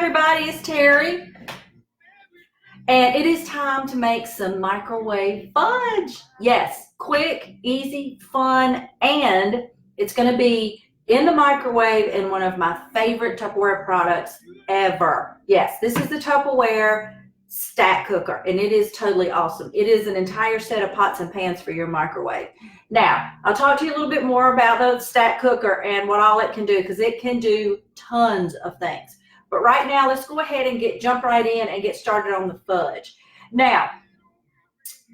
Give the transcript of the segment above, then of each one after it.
everybody, it's Terry. And it is time to make some microwave fudge. Yes, quick, easy, fun, and it's going to be in the microwave in one of my favorite Tupperware products ever. Yes, this is the Tupperware stack cooker, and it is totally awesome. It is an entire set of pots and pans for your microwave. Now, I'll talk to you a little bit more about the stack cooker and what all it can do, because it can do tons of things. But right now, let's go ahead and jump right in and get started on the fudge. Now,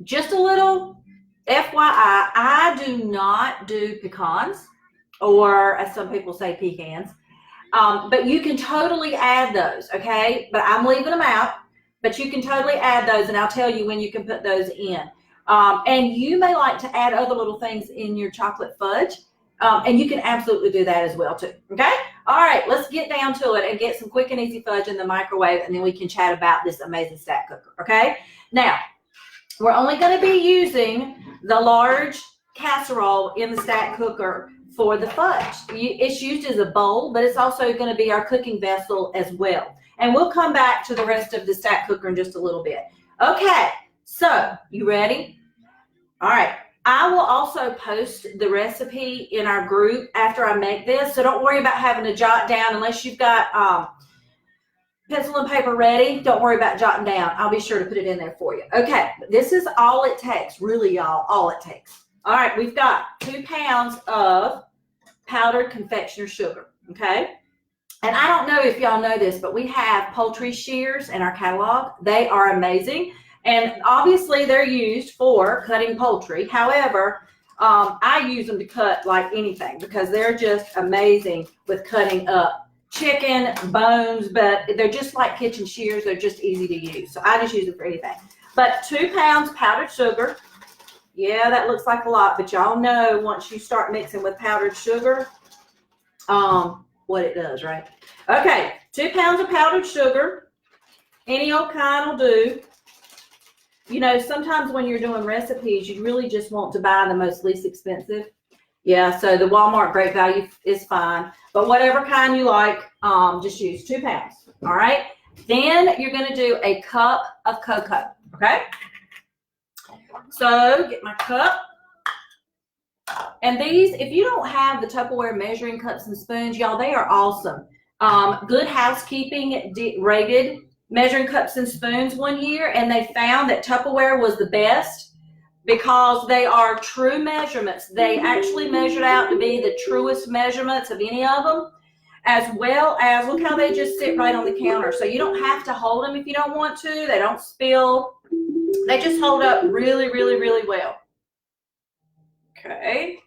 just a little FYI, I do not do pecans, or as some people say, pecans. But you can totally add those, okay? But I'm leaving them out, but you can totally add those, and I'll tell you when you can put those in. And you may like to add other little things in your chocolate fudge, and you can absolutely do that as well too, okay? All right, let's get down to it and get some quick and easy fudge in the microwave, and then we can chat about this amazing stack cooker, okay? Now, we're only going to be using the large casserole in the stack cooker for the fudge. It's used as a bowl, but it's also going to be our cooking vessel as well. And we'll come back to the rest of the stack cooker in just a little bit. Okay, so you ready? All right. I will also post the recipe in our group after I make this, so don't worry about having to jot down unless you've got pencil and paper ready. Don't worry about jotting down. I'll be sure to put it in there for you. Okay, this is all it takes, really, y'all, all it takes. All right, we've got 2 pounds of powdered confectioner sugar, okay? And I don't know if y'all know this, but we have poultry shears in our catalog. They are amazing. And obviously they're used for cutting poultry. However, I use them to cut like anything because they're just amazing with cutting up chicken, bones, but they're just like kitchen shears. They're just easy to use. So I just use them for anything. But 2 pounds powdered sugar. Yeah, that looks like a lot, but y'all know once you start mixing with powdered sugar, what it does, right? Okay, 2 pounds of powdered sugar. Any old kind will do. You know, sometimes when you're doing recipes, you really just want to buy the most least expensive. Yeah, so the Walmart Great Value is fine. But whatever kind you like, just use 2 pounds. All right? Then you're going to do a cup of cocoa. Okay? So get my cup. And these, if you don't have the Tupperware measuring cups and spoons, y'all, they are awesome. Good Housekeeping rated measuring cups and spoons one year, and they found that Tupperware was the best because they are true measurements. They actually measured out to be the truest measurements of any of them, as well as, look how they just sit right on the counter. So you don't have to hold them if you don't want to. They don't spill. They just hold up really, really, really well. Okay.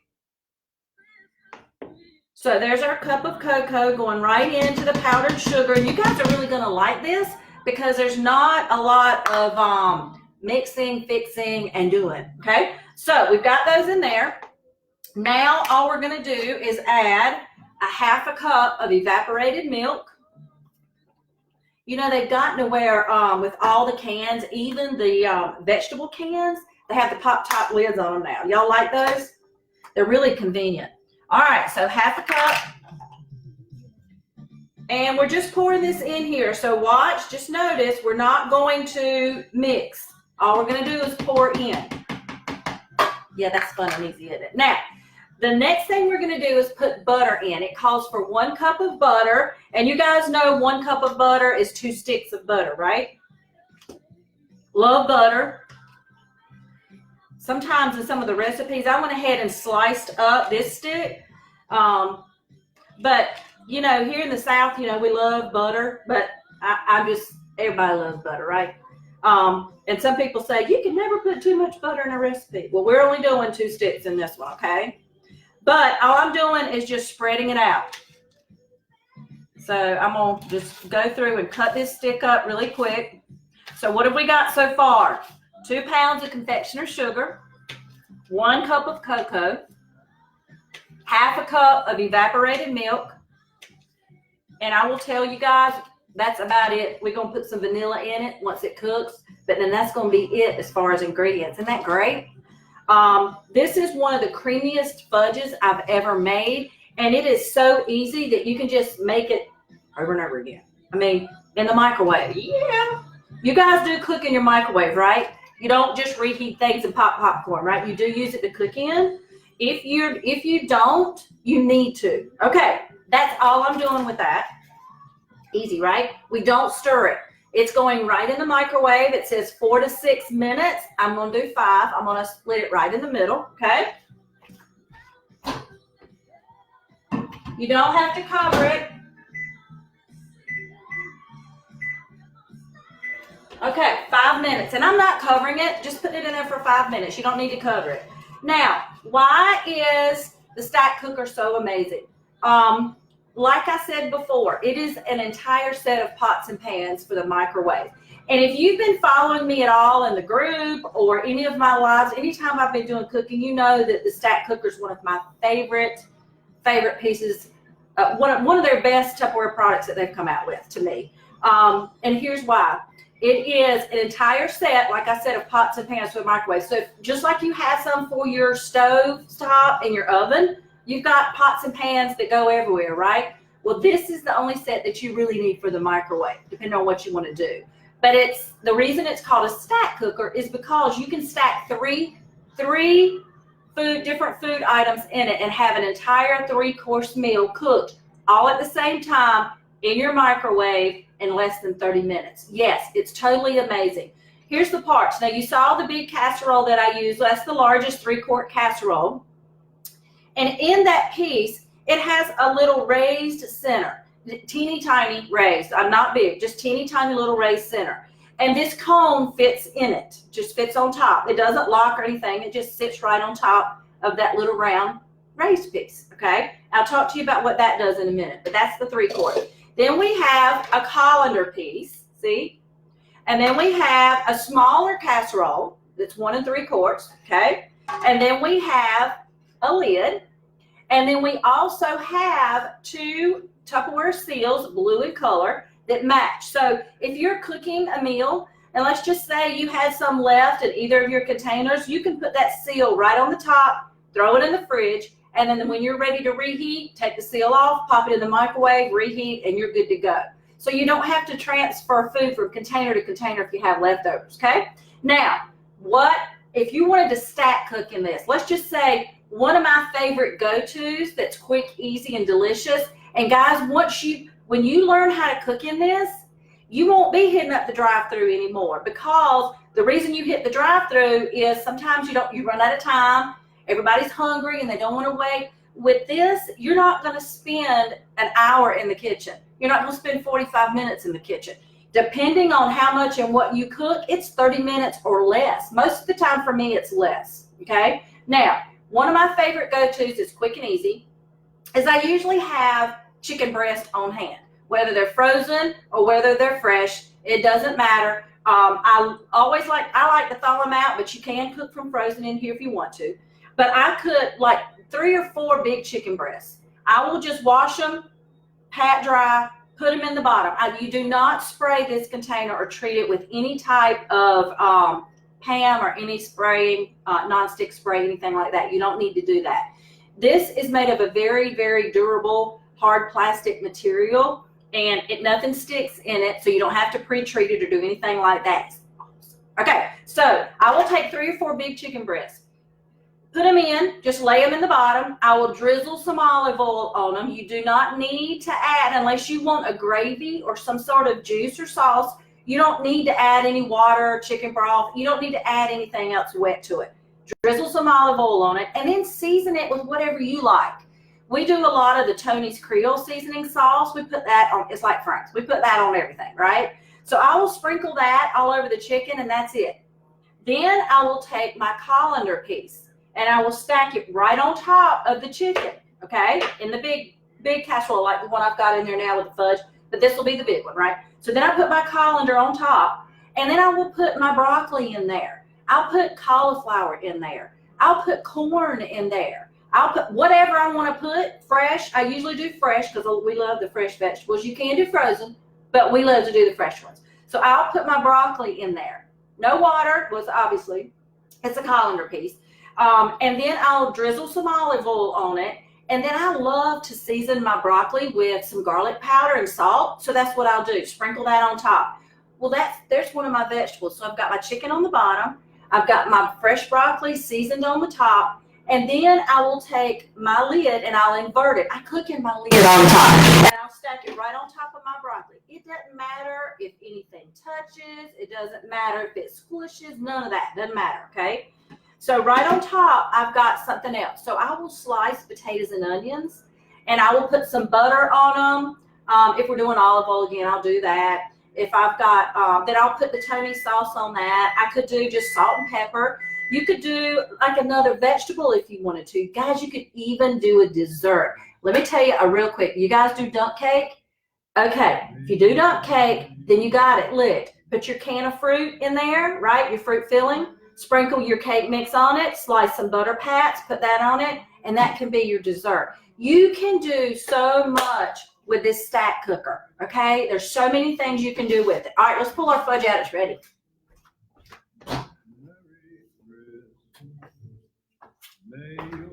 So there's our cup of cocoa going right into the powdered sugar. And you guys are really going to like this because there's not a lot of mixing, fixing, and doing. Okay. So we've got those in there. Now all we're going to do is add a 1/2 cup of evaporated milk. You know, they've gotten to where with all the cans, even the vegetable cans, they have the pop-top lids on them now. Y'all like those? They're really convenient. All right, so 1/2 cup. And we're just pouring this in here. So watch, just notice, we're not going to mix. All we're going to do is pour in. Yeah, that's fun and easy, isn't it? Now, the next thing we're going to do is put butter in. It calls for 1 cup of butter. And you guys know 1 cup of butter is 2 sticks of butter, right? Love butter. Sometimes in some of the recipes, I went ahead and sliced up this stick. But, you know, here in the South, you know, we love butter. But everybody loves butter, right? And some people say, you can never put too much butter in a recipe. Well, we're only doing 2 sticks in this one, okay? But all I'm doing is just spreading it out. So I'm going to just go through and cut this stick up really quick. So what have we got so far? 2 pounds of confectioner sugar, 1 cup of cocoa, 1/2 cup of evaporated milk. And I will tell you guys, that's about it. We're going to put some vanilla in it once it cooks, but then that's going to be it as far as ingredients. Isn't that great? This is one of the creamiest fudges I've ever made, and it is so easy that you can just make it over and over again. I mean, in the microwave. Yeah. You guys do cook in your microwave, right? You don't just reheat things and pop popcorn, right? You do use it to cook in. If you don't, you need to. Okay, that's all I'm doing with that. Easy, right? We don't stir it. It's going right in the microwave. It says 4 to 6 minutes. I'm going to do 5. I'm going to split it right in the middle, okay? You don't have to cover it. Okay, 5 minutes. And I'm not covering it. Just put it in there for 5 minutes. You don't need to cover it. Now, why is the stack cooker so amazing? Like I said before, it is an entire set of pots and pans for the microwave. And if you've been following me at all in the group or any of my lives, anytime I've been doing cooking, you know that the stack cooker is one of my favorite pieces, one of their best Tupperware products that they've come out with to me. And here's why. It is an entire set, like I said, of pots and pans for the microwave. So just like you have some for your stove top and your oven, you've got pots and pans that go everywhere, right? Well, this is the only set that you really need for the microwave, depending on what you want to do. But the reason it's called a stack cooker is because you can stack three different food items in it and have an entire 3-course meal cooked all at the same time in your microwave in less than 30 minutes. Yes, it's totally amazing. Here's the parts. Now, you saw the big casserole that I used. That's the largest 3-quart casserole. And in that piece, it has a little raised center, teeny tiny raised. I'm not big, just teeny tiny little raised center. And this cone fits in it, just fits on top. It doesn't lock or anything. It just sits right on top of that little round raised piece, okay? I'll talk to you about what that does in a minute, but that's the 3-quart. Then we have a colander piece, see? And then we have a smaller casserole that's 1 3/4, okay? And then we have a lid. And then we also have 2 Tupperware seals, blue in color, that match. So if you're cooking a meal, and let's just say you had some left in either of your containers, you can put that seal right on the top, throw it in the fridge, and then when you're ready to reheat, take the seal off, pop it in the microwave, reheat, and you're good to go. So you don't have to transfer food from container to container if you have leftovers, okay? Now, what if you wanted to stack cook in this? Let's just say one of my favorite go-tos that's quick, easy, and delicious. And guys, when you learn how to cook in this, you won't be hitting up the drive-through anymore, because the reason you hit the drive-through is sometimes you run out of time. Everybody's hungry and they don't want to wait. With this, you're not going to spend an hour in the kitchen. You're not going to spend 45 minutes in the kitchen. Depending on how much and what you cook, it's 30 minutes or less. Most of the time for me, it's less, okay? Now, one of my favorite go-tos is quick and easy, is I usually have chicken breast on hand. Whether they're frozen or whether they're fresh, it doesn't matter. I like to thaw them out, but you can cook from frozen in here if you want to. But I could like 3 or 4 big chicken breasts. I will just wash them, pat dry, put them in the bottom. You do not spray this container or treat it with any type of Pam or any spraying, nonstick spray, anything like that. You don't need to do that. This is made of a very, very durable, hard plastic material, and nothing sticks in it, so you don't have to pre-treat it or do anything like that. Okay, so I will take 3 or 4 big chicken breasts, put them in, just lay them in the bottom. I will drizzle some olive oil on them. You do not need to add, unless you want a gravy or some sort of juice or sauce, you don't need to add any water, chicken broth. You don't need to add anything else wet to it. Drizzle some olive oil on it, and then season it with whatever you like. We do a lot of the Tony's Creole seasoning sauce. We put that on, it's like Frank's. We put that on everything, right? So I will sprinkle that all over the chicken, and that's it. Then I will take my colander piece, and I will stack it right on top of the chicken, okay? In the big casserole, like the one I've got in there now with the fudge, but this will be the big one, right? So then I put my colander on top, and then I will put my broccoli in there. I'll put cauliflower in there. I'll put corn in there. I'll put whatever I want to put, fresh. I usually do fresh because we love the fresh vegetables. You can do frozen, but we love to do the fresh ones. So I'll put my broccoli in there. No water, was obviously, it's a colander piece. And then I'll drizzle some olive oil on it, And then I love to season my broccoli with some garlic powder and salt. So that's what I'll do, sprinkle that on top. Well, there's one of my vegetables. So I've got my chicken on the bottom. I've got my fresh broccoli seasoned on the top. And then I will take my lid and I'll invert it. I cook in my lid on top. And I'll stack it right on top of my broccoli. It doesn't matter if anything touches. It doesn't matter if it squishes. None of that. Doesn't matter, okay? So right on top, I've got something else. So I will slice potatoes and onions, and I will put some butter on them. If we're doing olive oil again, I'll do that. If I've got, then I'll put the Tony sauce on that. I could do just salt and pepper. You could do like another vegetable if you wanted to. Guys, you could even do a dessert. Let me tell you a real quick. You guys do dump cake? Okay, if you do dump cake, then you got it licked. Put your can of fruit in there, right? Your fruit filling. Sprinkle your cake mix on it, slice some butter pats, put that on it, and that can be your dessert. You can do so much with this stack cooker, okay? There's so many things you can do with it. All right, let's pull our fudge out. It's ready.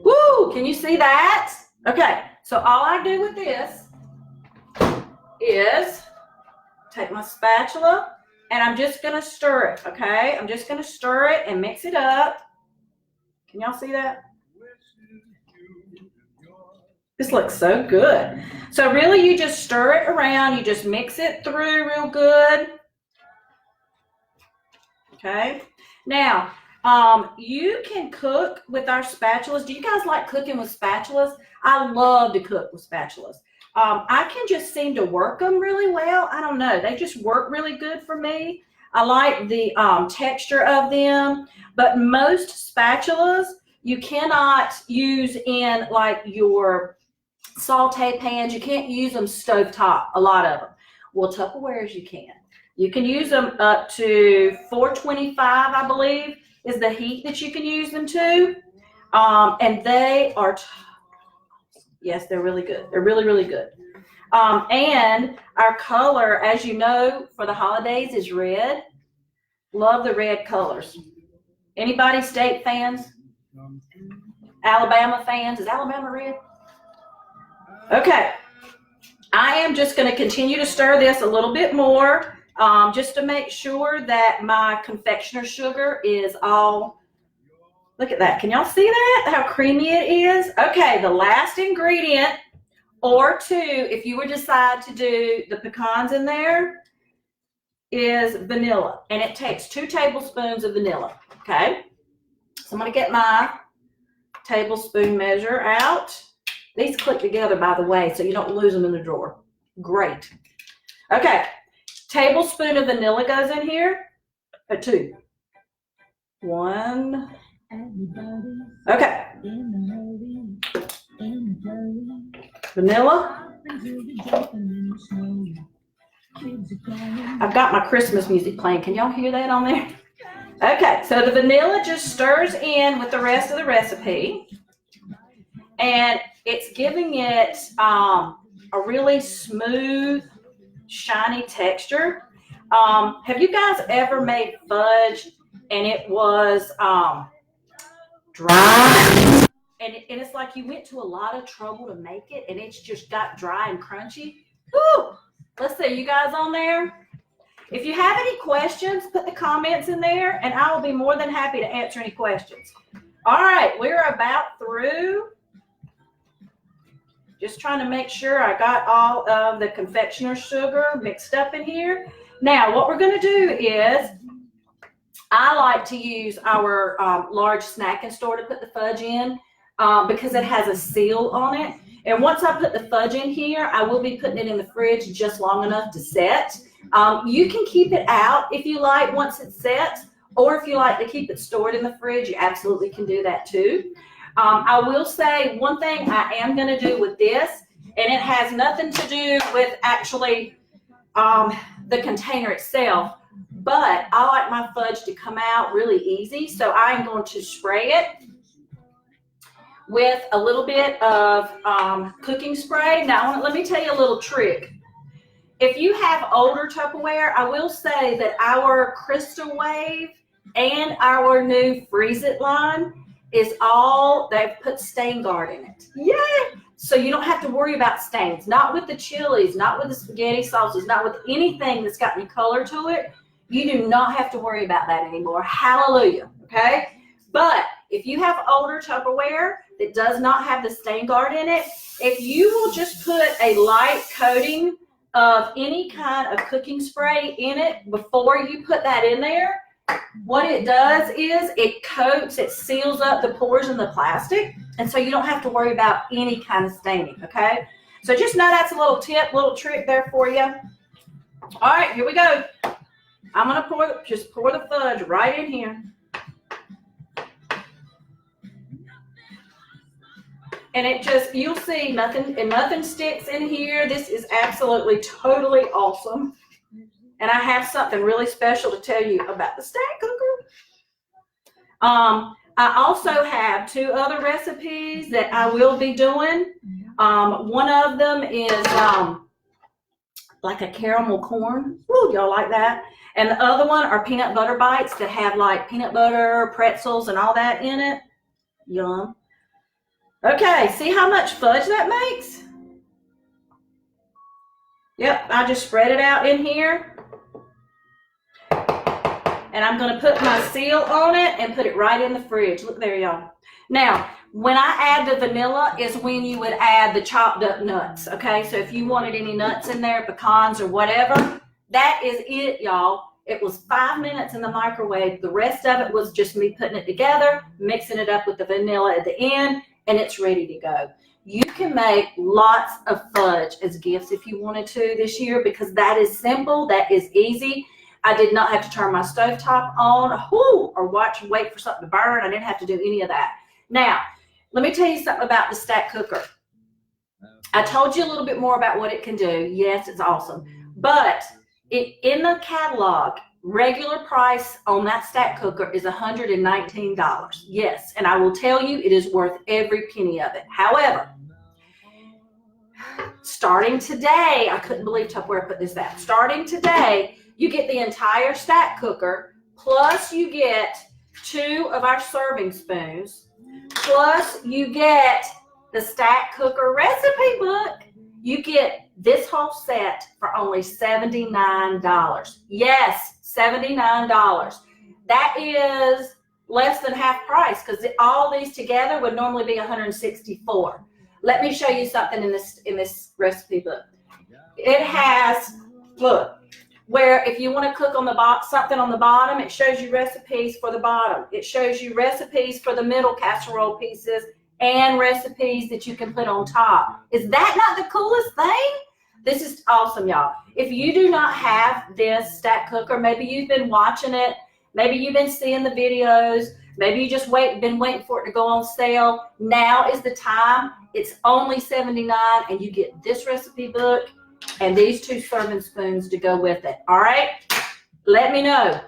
Woo, can you see that? Okay, so all I do with this is take my spatula, and I'm just going to stir it, okay? I'm just going to stir it and mix it up. Can y'all see that? This looks so good. So really, you just stir it around. You just mix it through real good. Okay? Now, you can cook with our spatulas. Do you guys like cooking with spatulas? I love to cook with spatulas. I can just seem to work them really well. I don't know. They just work really good for me. I like the texture of them. But most spatulas, you cannot use in like your saute pans. You can't use them stovetop, a lot of them. Well, Tupperwares you can. You can use them up to 425, I believe, is the heat that you can use them to. And they are... Yes, they're really good. They're really, really good. And our color, as you know, for the holidays is red. Love the red colors. Anybody state fans? Alabama fans? Is Alabama red? Okay. I am just going to continue to stir this a little bit more just to make sure that my confectioner sugar is all... Look at that. Can y'all see that? How creamy it is? Okay, the last ingredient, or two, if you would decide to do the pecans in there, is vanilla. And it takes 2 tablespoons of vanilla, okay? So I'm going to get my tablespoon measure out. These click together, by the way, so you don't lose them in the drawer. Great. Okay, tablespoon of vanilla goes in here, 2. 1. Okay. Vanilla. I've got my Christmas music playing. Can y'all hear that on there? Okay, so the vanilla just stirs in with the rest of the recipe. And it's giving it a really smooth, shiny texture. Have you guys ever made fudge and it was dry, and it's like you went to a lot of trouble to make it, and it's just got dry and crunchy? Woo! Let's see, you guys on there? If you have any questions, put the comments in there, and I will be more than happy to answer any questions. All right, we're about through. Just trying to make sure I got all of the confectioner sugar mixed up in here. Now, what we're going to do is, I like to use our large snacking store to put the fudge in because it has a seal on it. And once I put the fudge in here, I will be putting it in the fridge just long enough to set. You can keep it out if you like once it's set, or if you like to keep it stored in the fridge, you absolutely can do that too. I will say one thing I am going to do with this, and it has nothing to do with actually the container itself, but I like my fudge to come out really easy, so I'm going to spray it with a little bit of cooking spray. Now, let me tell you a little trick. If you have older Tupperware, I will say that our Crystal Wave and our new Freeze It line is all, they've put Stain Guard in it. Yay! So you don't have to worry about stains. Not with the chilies, not with the spaghetti sauces, not with anything that's got any color to it. You do not have to worry about that anymore. Hallelujah, okay? But if you have older Tupperware that does not have the stain guard in it, if you will just put a light coating of any kind of cooking spray in it before you put that in there, what it does is it coats, it seals up the pores in the plastic, and so you don't have to worry about any kind of staining, okay? So just know that's a little tip, little trick there for you. All right, here we go. I'm gonna pour the fudge right in here. And it just, you'll see nothing sticks in here. This is absolutely totally awesome. And I have something really special to tell you about the stack cooker. I also have 2 other recipes that I will be doing. One of them is like a caramel corn. Ooh, y'all like that? And the other one are peanut butter bites that have like peanut butter, pretzels, and all that in it. Yum. Okay, see how much fudge that makes? Yep, I just spread it out in here. And I'm going to put my seal on it and put it right in the fridge. Look there, y'all. Now, when I add the vanilla is when you would add the chopped up nuts, okay? So if you wanted any nuts in there, pecans or whatever, that is it, y'all. It was 5 minutes in the microwave. The rest of it was just me putting it together, mixing it up with the vanilla at the end, and it's ready to go. You can make lots of fudge as gifts if you wanted to this year because that is simple, that is easy. I did not have to turn my stovetop on or wait for something to burn. I didn't have to do any of that. Now, let me tell you something about the stack cooker. I told you a little bit more about what it can do. Yes, it's awesome. But in the catalog, regular price on that stack cooker is $119. Yes, and I will tell you it is worth every penny of it. However, starting today, I couldn't believe Tupperware put this out. Starting today, you get the entire stack cooker, plus you get 2 of our serving spoons, plus you get the stack cooker recipe book. You get this whole set for only $79. Yes, $79. That is less than half price because all these together would normally be $164. Let me show you something in this recipe book. It has, look, where if you want to cook on the something on the bottom, it shows you recipes for the bottom. It shows you recipes for the middle casserole pieces and recipes that you can put on top. Is that not the coolest thing? This is awesome, y'all. If you do not have this stack cooker, maybe you've been watching it, maybe you've been seeing the videos, maybe you just been waiting for it to go on sale. Now is the time. It's only $79 and you get this recipe book and these 2 serving spoons to go with it. All right, let me know.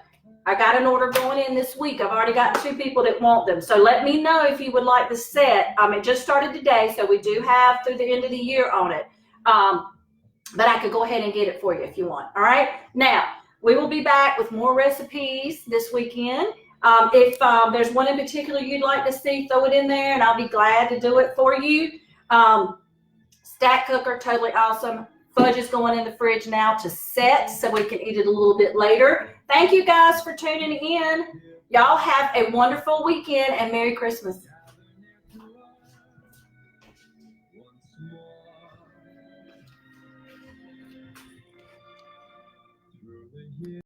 I got an order going in this week. I've already got 2 people that want them. So let me know if you would like the set. It just started today, so we do have through the end of the year on it. But I could go ahead and get it for you if you want. All right, now we will be back with more recipes this weekend. If there's one in particular you'd like to see, throw it in there and I'll be glad to do it for you. Stack cooker, totally awesome. Fudge is going in the fridge now to set so we can eat it a little bit later. Thank you guys for tuning in. Y'all have a wonderful weekend and Merry Christmas.